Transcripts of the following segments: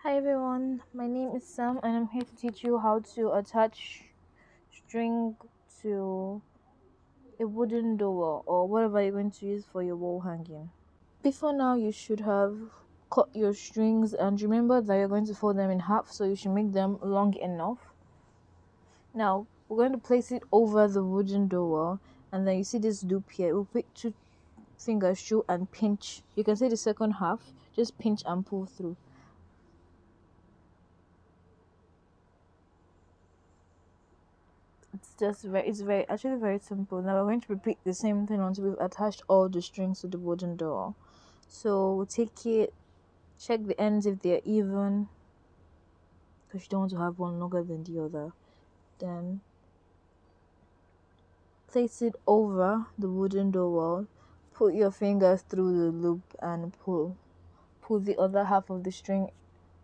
Hi everyone, my name is Sam and I'm here to teach you how to attach string to a wooden door or whatever you're going to use for your wall hanging. Before now, you should have cut your strings and remember that you're going to fold them in half, so you should make them long enough. Now, we're going to place it over the wooden door, and then you see this loop here. We'll pick two fingers through and pinch. You can see the second half, just pinch and pull through. It's actually very simple. Now we're going to repeat the same thing until we've attached all the strings to the wooden door. So we'll take it, check the ends if they're even, because you don't want to have one longer than the other. Then place it over the wooden door wall, put your fingers through the loop and pull the other half of the string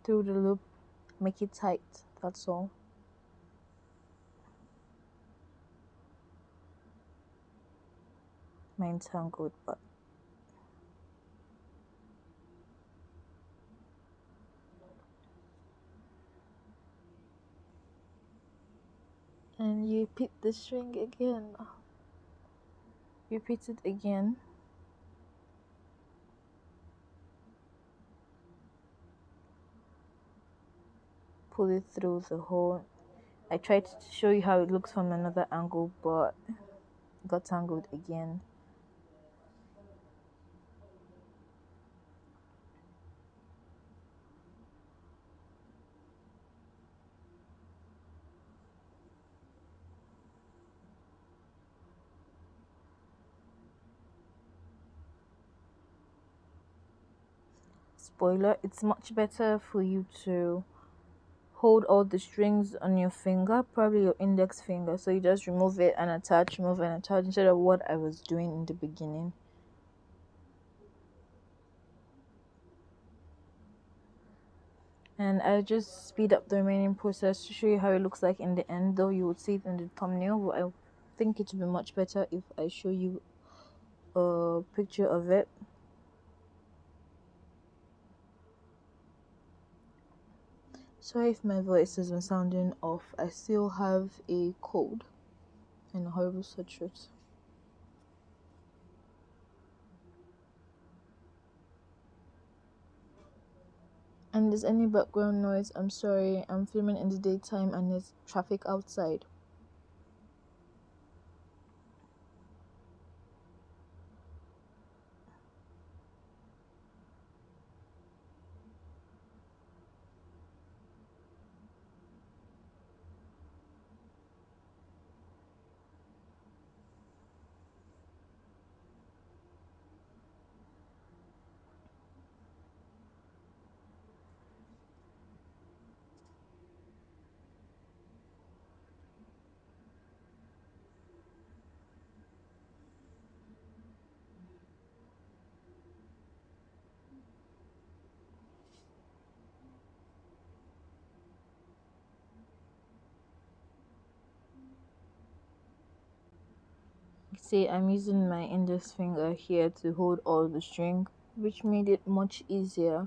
through the loop, make it tight. That's all. Mine's tangled, but and you repeat the string again. Repeat it again. Pull it through the hole. I tried to show you how it looks from another angle, but got tangled again. Spoiler, it's much better for you to hold all the strings on your finger, probably your index finger, so you just remove it and attach, remove and attach, instead of what I was doing in the beginning. And I just speed up the remaining process to show you how it looks like in the end, though you would see it in the thumbnail, but I think it would be much better if I show you a picture of it. Sorry if my voice has been sounding off. I still have a cold and a horrible sore throat. And there's any background noise, I'm sorry. I'm filming in the daytime and there's traffic outside. See, I'm using my index finger here to hold all the string, which made it much easier.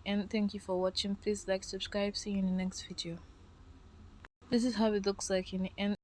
And thank you for watching. Please like, subscribe, see you in the next video. This is how it looks like in the end.